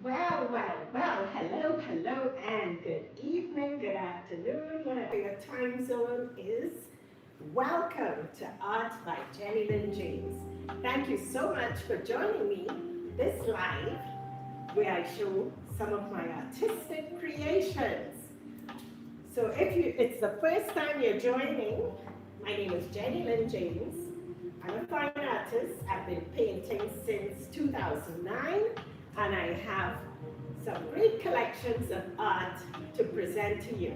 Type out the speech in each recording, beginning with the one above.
Well, hello, and good evening, good afternoon, whatever your time zone is. Welcome to Art by Jennylynd James. Thank you so much for joining me this live, where I show some of my artistic creations. So if it's the first time you're joining, my name is Jennylynd James. I'm a fine artist. I've been painting since 2009. And I have some great collections of art to present to you.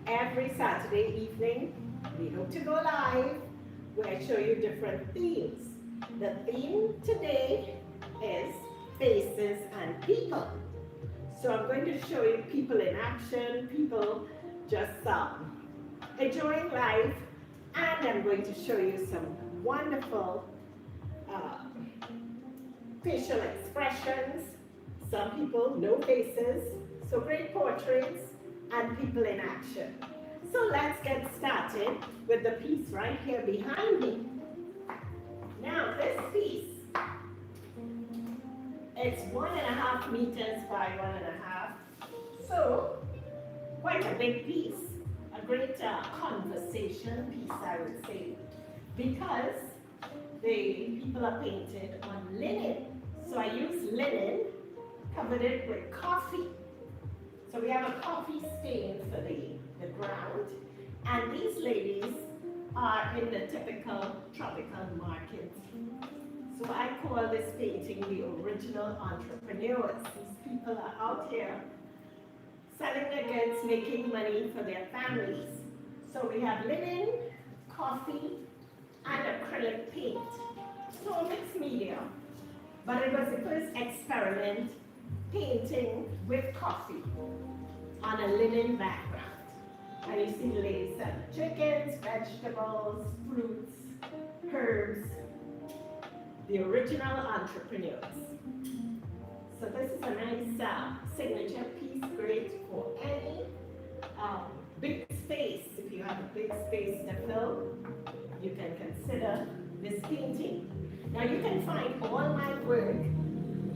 Every Saturday evening, we hope to go live, where I show you different themes. The theme today is faces and people. So I'm going to show you people in action, people just enjoying life, and I'm going to show you some wonderful facial expressions, some people, no faces, so great portraits, and people in action. So let's get started with the piece right here behind me. Now this piece, it's 1.5 meters by 1.5, so quite a big piece, a great conversation piece, I would say, because the people are painted on linen. So I used linen, covered it with coffee. So we have a coffee stain for the ground. And these ladies are in the typical tropical market. So I call this painting the original entrepreneurs. These people are out here selling their goods, making money for their families. So we have linen, coffee, and acrylic paint. So a mixed media. But it was the first experiment painting with coffee on a linen background. And you see the ladies selling chickens, vegetables, fruits, herbs, the original entrepreneurs. So this is a nice signature piece, great for any big space. If you have a big space to fill, you can consider this painting. Now you can find all my work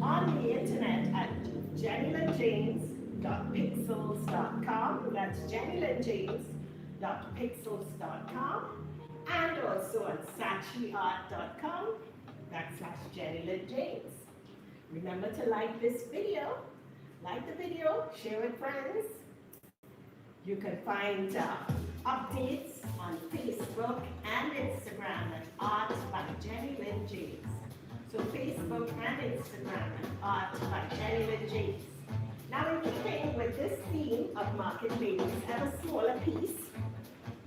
on the internet at jennylyndjames.pixels.com. That's jennylyndjames, www.pixels.com and also on sachiart.com/Jennylynd James. Remember to like this video, like the video, share with friends. You can find updates on Facebook and Instagram at Art by Jennylynd James. So Facebook and Instagram at Art by Jennylynd James. Now in keeping with this theme of market ladies, I have a smaller piece,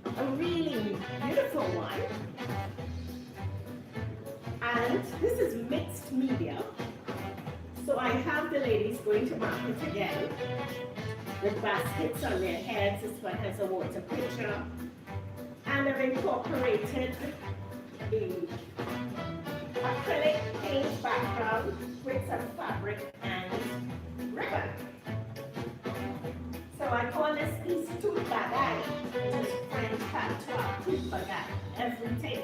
a really beautiful one. And this is mixed media. So I have the ladies going to market again with baskets on their heads. This one has a water pitcher. And I've incorporated a acrylic paint background with some fabric and ribbon. So I call this piece Tooth Bagay, which is French patois, Tooth Bagay, everything.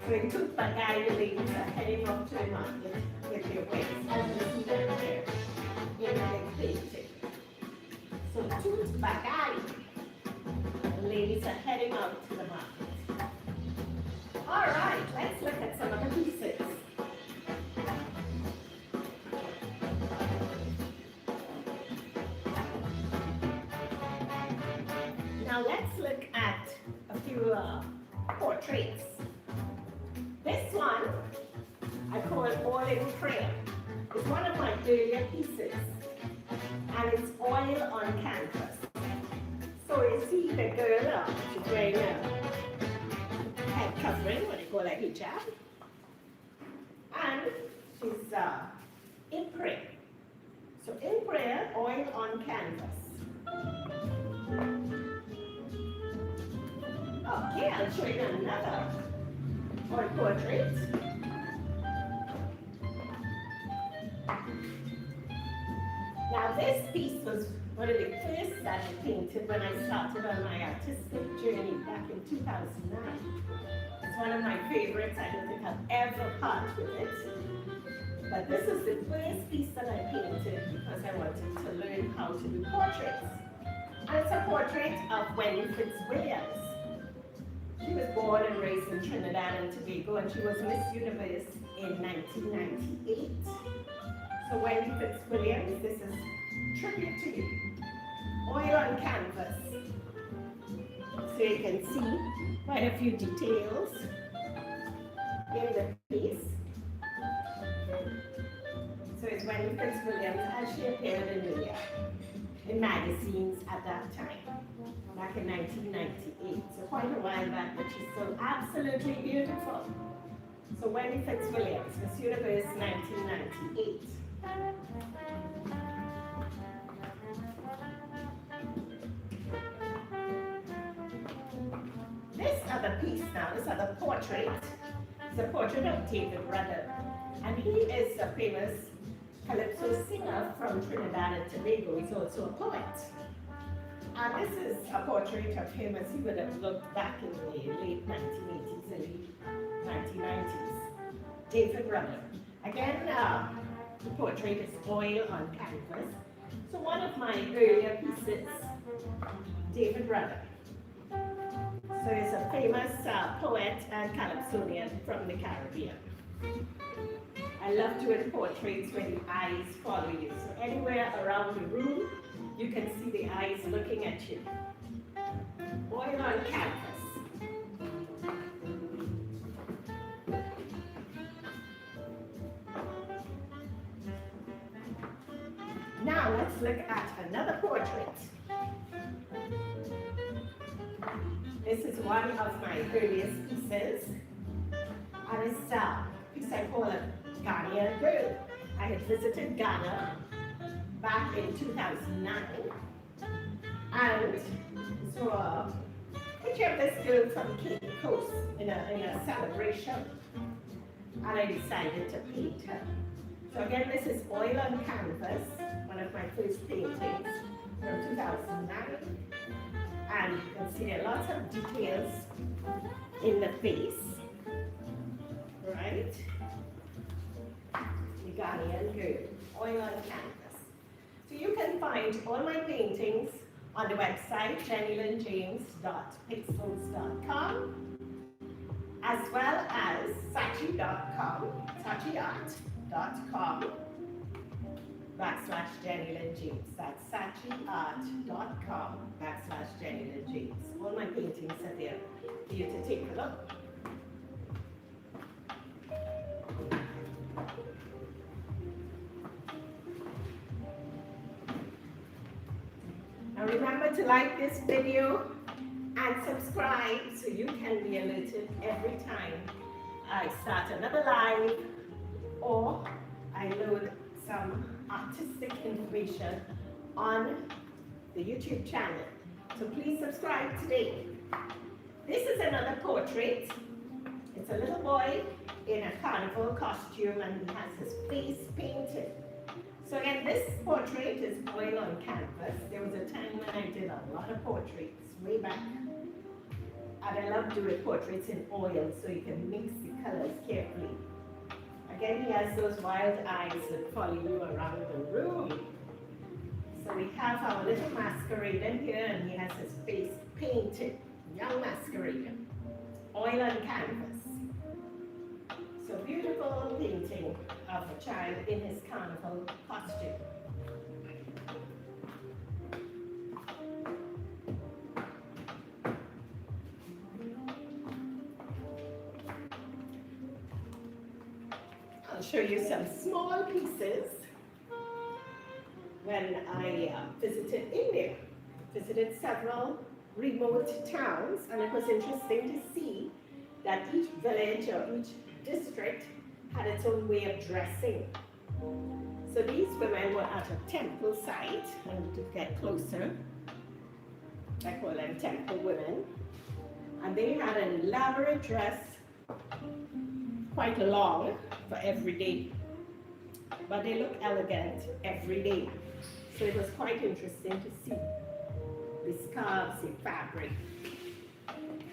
So in Tooth Bagay, the ladies are heading up to the market with their wigs, as you see them there in the painting. So Tooth Bagay, the ladies are heading out to the market. All right, let's look at some of the pieces. Now let's look at a few portraits. This one, I call All in Prayer. It's one of my earlier pieces, and it's oil on canvas. So you see the girl, she's wearing a head covering, what they call a hijab, and she's in prayer. So in prayer, oil on canvas. Okay, I'll show you another oil portrait. Now this piece was one of the first that I painted when I started on my artistic journey back in 2009. It's one of my favorites. I don't think I'll ever part with it. But this is the first piece that I painted because I wanted to learn how to do portraits. And it's a portrait of Wendy Fitzwilliams. She was born and raised in Trinidad and Tobago, and she was Miss Universe in 1998. So Wendy Fitzwilliams, this is tribute to you. Oil on canvas. So you can see quite a few details in the piece. So it's Wendy Fitzwilliams as she appeared in magazines at that time, back in 1998. So quite a while back, but she's still absolutely beautiful. So Wendy Fitzwilliams, Miss Universe 1998. This other piece now, this other portrait, is a portrait of David Rudder. And he is a famous calypso singer from Trinidad and Tobago. He's also a poet. And this is a portrait of him as he would have looked back in the late 1980s, early 1990s. David Rudder. Again, the portrait is oil on canvas. So one of my earlier pieces, David Rudder. So he's a famous poet and calypsonian from the Caribbean. I love doing portraits where the eyes follow you. So anywhere around the room, you can see the eyes looking at you. Oil on canvas. Now let's look at another portrait. This is one of my earliest pieces. And it's a piece I call a Ghanaian girl. I had visited Ghana back in 2009. And so a picture of this girl from Cape Coast in a celebration. And I decided to paint her. So again, this is oil on canvas, one of my first paintings from 2009. And you can see there are lots of details in the face, right? The Ghanaian girl, oil on canvas. So you can find all my paintings on the website jennylyndjames.pixels.com, as well as sachi.com, sachiart.com/Jennylynd James. That's sachiart.com/Jennylynd James. All my paintings are there for you to take a look. Now remember to like this video and subscribe so you can be alerted every time I start another live or I load some artistic information on the YouTube channel. So please subscribe today. This is another portrait. It's a little boy in a carnival costume and he has his face painted. So again, this portrait is oil on canvas. There was a time when I did a lot of portraits way back. And I love doing portraits in oil so you can mix the colors carefully. Again, he has those wild eyes that follow you around the room. So we have our little masquerader here and he has his face painted. Young masquerader. Oil on canvas. So beautiful painting of a child in his carnival costume. I'll show you some small pieces when I visited India. Visited several remote towns, and it was interesting to see that each village or each district had its own way of dressing. So these women were at a temple site, and to get closer, I call them temple women, and they had an elaborate dress, quite long for every day, but they look elegant every day. So it was quite interesting to see the scarves, the fabric,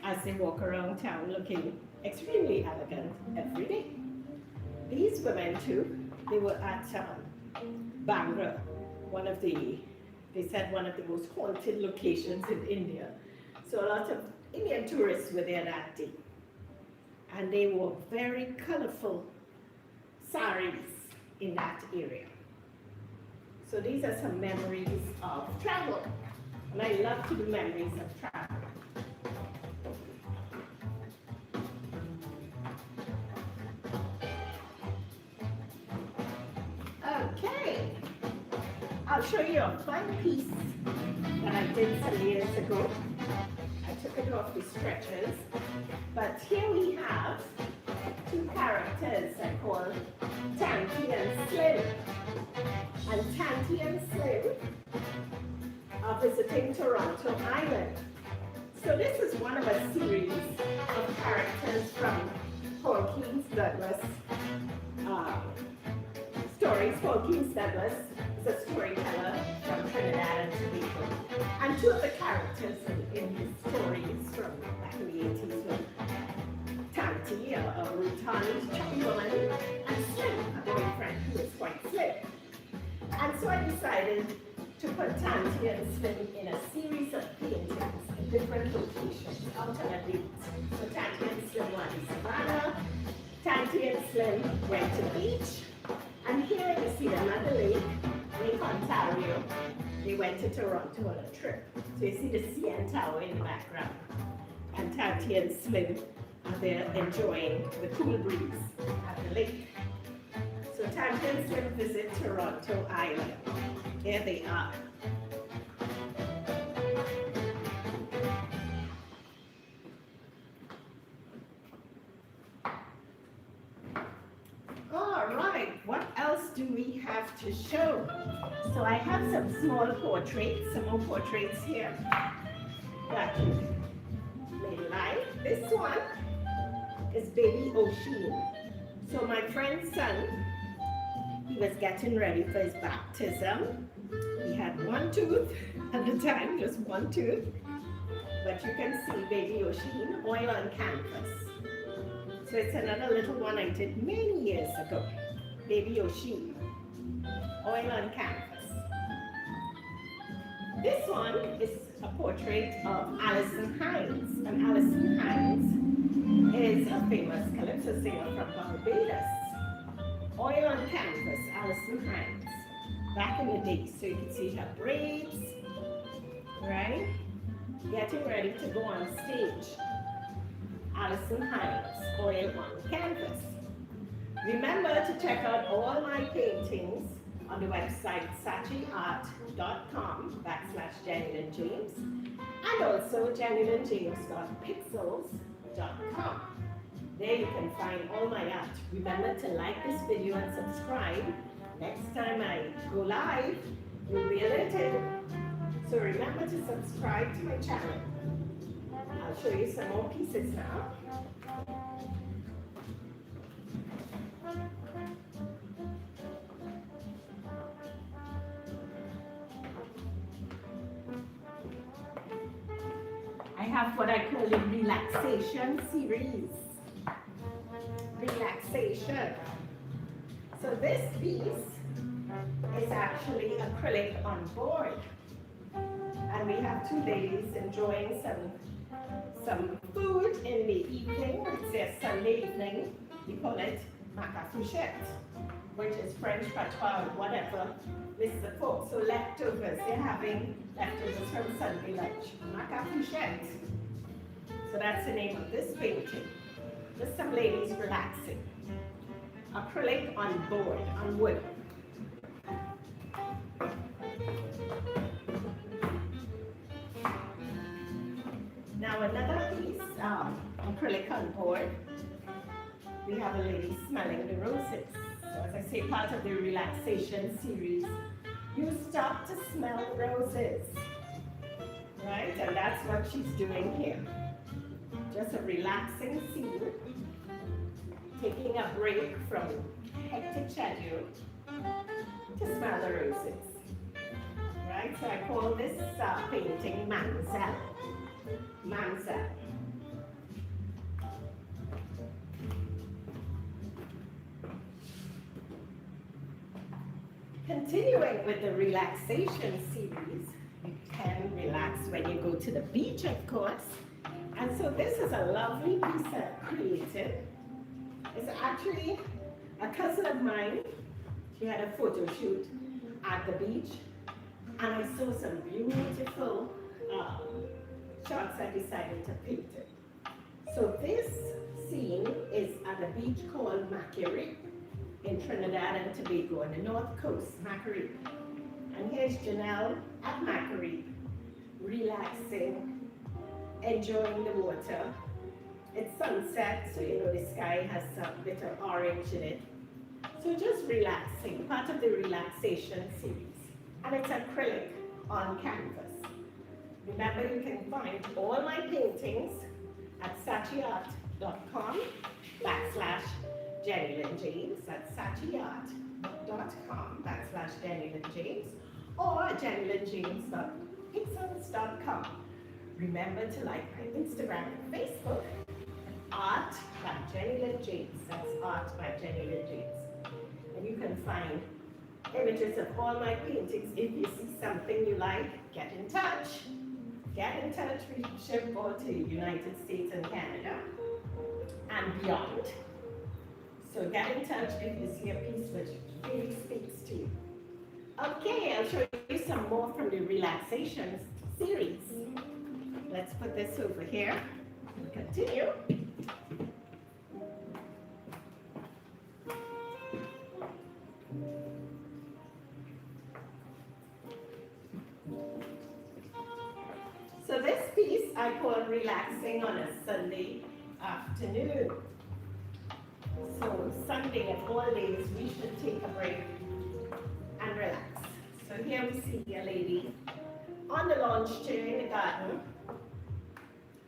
as they walk around town looking extremely elegant every day. These women too, they were at Bangra, they said one of the most haunted locations in India. So a lot of Indian tourists were there that day. And they wore very colorful saris in that area. So these are some memories of travel. And I love to do memories of travel. Okay, I'll show you a fun piece that I did some years ago. I took it off the stretchers, but here we have two characters I call Tanti and Slim. And Tanti and Slim are visiting Toronto Island. So this is one of a series of characters from Paul Keynes Douglas stories. Paul Keynes Douglas is a storyteller from Trinidad and Tobago. And two of the characters in his stories from back in the 80s were Tanti, a rotund chubby woman, and Slim, a boyfriend who was quite slim. And so I decided to put Tanti and Slim in a series of paintings in different locations out on a date. So Tanti and Slim went to Savannah, Tanti and Slim went to the beach, and here you see another lake, Lake Ontario. They went to Toronto on a trip. So you see the CN Tower in the background. And Tanti and Slim are there enjoying the cool breeze at the lake. So Tanti and Slim visit Toronto Island. There they are. All right, what else do we have to show? So I have some small portraits, some more portraits here that made live. This one is baby O'Sheen. So my friend's son, he was getting ready for his baptism. He had one tooth at the time, just one tooth. But you can see baby O'Sheen, oil on canvas. So it's another little one I did many years ago. Baby O'Sheen, oil on canvas. This one is a portrait of Alison Hines. And Alison Hines is a famous calypso singer from Barbados. Oil on canvas, Alison Hines. Back in the day, so you can see her braids, right? Getting ready to go on stage. Alison Hines, oil on canvas. Remember to check out all my paintings on the website sachiart.com/Jennylynd James and also JennylyndJames.pixels.com. There you can find all my art. Remember to like this video and subscribe. Next time I go live, you'll be alerted. So remember to subscribe to my channel. I'll show you some more pieces now. I have what I call a relaxation series. Relaxation. So this piece is actually acrylic on board. And we have two ladies enjoying some food in the evening. It's their Sunday evening. We call it macafuchette, which is French patois or whatever. This is the folk. So leftovers. They're having leftovers from Sunday lunch. Macafuchette. So that's the name of this painting. Just some ladies relaxing. Acrylic on board, on wood. Now another piece, acrylic on board. We have a lady smelling the roses. So as I say, part of the relaxation series, you stop to smell roses, right? And that's what she's doing here. Just a relaxing scene, taking a break from hectic schedule to smell the roses, right? So I call this painting Manzel. Manzel. Continuing with the relaxation series, you can relax when you go to the beach, of course. And so this is a lovely piece I created. It's actually a cousin of mine. She had a photo shoot at the beach, and I saw some beautiful shots. I decided to paint it. So this scene is at a beach called Macquarie in Trinidad and Tobago on the north coast, Macquarie. And here's Janelle at Macquarie, relaxing, enjoying the water. It's sunset, so you know the sky has some bit of orange in it. So just relaxing, part of the relaxation series. And it's acrylic on canvas. Remember, you can find all my paintings at sachiart.com/Jennylynd James. That's sachiart.com/Jennylynd James or JennylyndJames.pixels.com. Remember to like my Instagram and Facebook, Art by Jennylynd James. That's Art by Jennylynd James. And you can find images of all my paintings. If you see something you like, get in touch. Get in touch. We ship all to the United States and Canada and beyond. So get in touch if you see a piece which really speaks to you. Okay, I'll show you some more from the relaxation series. Let's put this over here and continue. So this piece I call relaxing on a Sunday afternoon. So Sunday of all days, we should take a break and relax. So here we see a lady on the launch chair in the garden,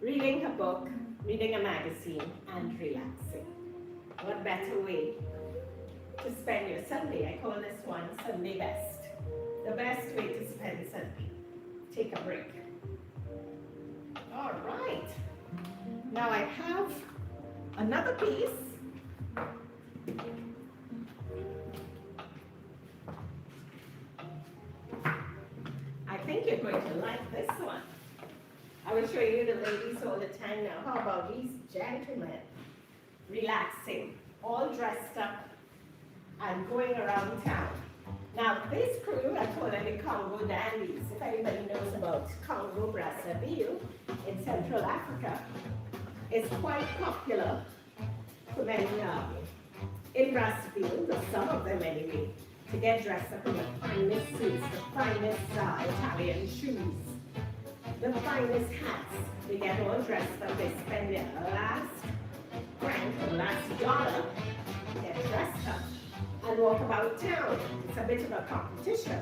reading her book, reading a magazine, and relaxing. What better way to spend your Sunday? I call this one Sunday best. The best way to spend Sunday. Take a break. All right. Now I have another piece. I think you're going to And now how about these gentlemen relaxing, all dressed up and going around town. Now this crew, I call them the Congo dandies. If anybody knows about Congo Brazzaville in Central Africa, it's quite popular for many in Brazzaville, or some of them anyway, to get dressed up in the finest suits, the finest Italian shoes, the finest hats. They get all dressed up, they spend their last franc or last dollar, get dressed up and walk about town. It's a bit of a competition.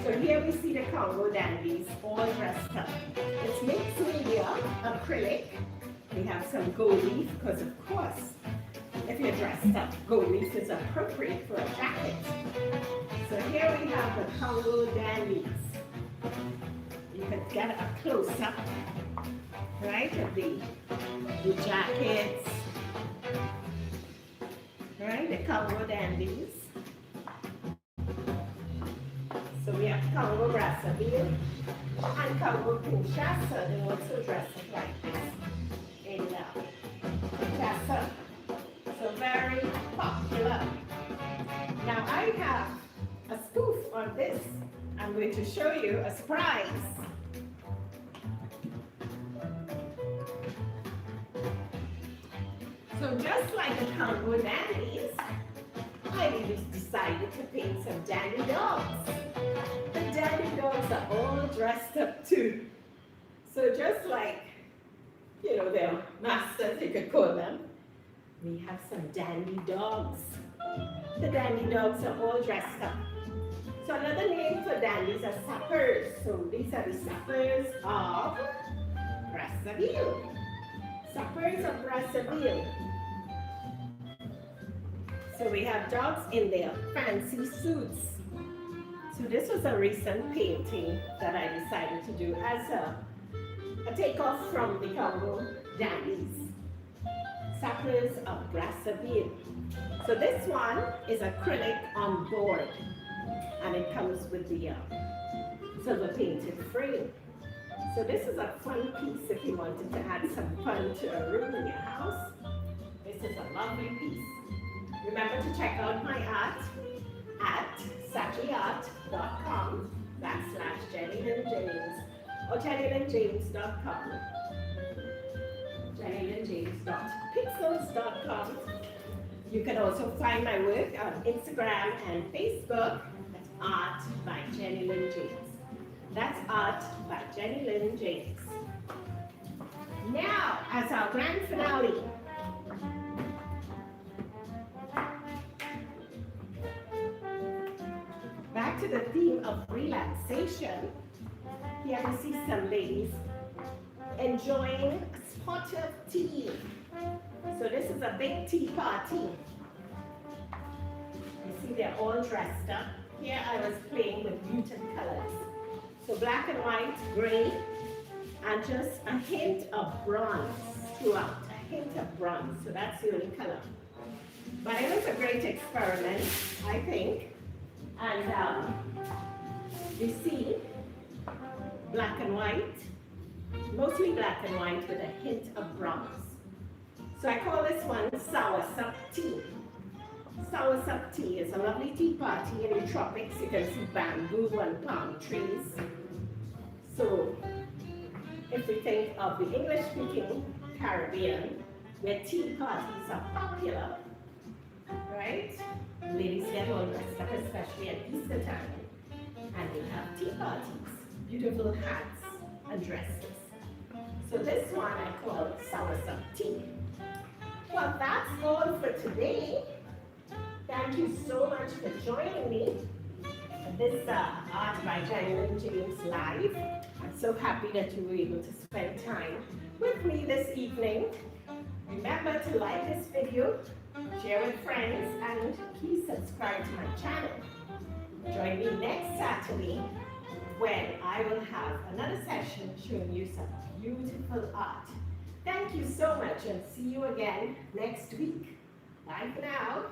So here we see the Congo dandies all dressed up. It's mixed media, acrylic. We have some gold leaf because of course, if you're dressed up, gold leaf is appropriate for a jacket. So here we have the Congo dandies. You can get a close-up, right, of the jackets, right, the Congo dandies. So we have Congo Brazzaville and Congo Kinshasa. They also dress up like this in Kinshasa. So very popular. Now I have a spoof on this. I'm going to show you a surprise. So just like the Congo dandies, I decided to paint some dandy dogs. The dandy dogs are all dressed up too. So just like, you know, their masters, you could call them, we have some dandy dogs. The dandy dogs are all dressed up. So another name for dandies are sappers. So these are the sappers of Brazzaville. Sappers of Brazzaville. So we have dogs in their fancy suits. So this was a recent painting that I decided to do as a takeoff from the Congo dandies. Sappers of Brazzaville. So this one is acrylic on board. And it comes with the silver painted frame. So this is a fun piece if you wanted to add some fun to a room in your house. This is a lovely piece. Remember to check out my art at sachiart.com/Jennylynd James or JennylyndJames.com. JennylyndJames.pixels.com. You can also find my work on Instagram and Facebook. Art by Jennylynd James. That's Art by Jennylynd James. Now, as our grand finale, back to the theme of relaxation. Here we see some ladies enjoying a spot of tea. So this is a big tea party. You see they're all dressed up. Here I was playing with muted colors. So black and white, gray, and just a hint of bronze throughout. A hint of bronze, so that's the only color. But it was a great experiment, I think. And you see black and white, mostly black and white with a hint of bronze. So I call this one soursop tea. Soursop tea is a lovely tea party in the tropics. You can see bamboo and palm trees. So if we think of the English-speaking Caribbean, where tea parties are popular, right? Ladies get all dressed up, especially at Easter time, and they have tea parties, beautiful hats and dresses. So this one I call soursop tea. Well, that's all for today. Thank you so much for joining me at this Art by Jennylynd James Live. I'm so happy that you were able to spend time with me this evening. Remember to like this video, share with friends, and please subscribe to my channel. Join me next Saturday when I will have another session showing you some beautiful art. Thank you so much and see you again next week. Bye for now.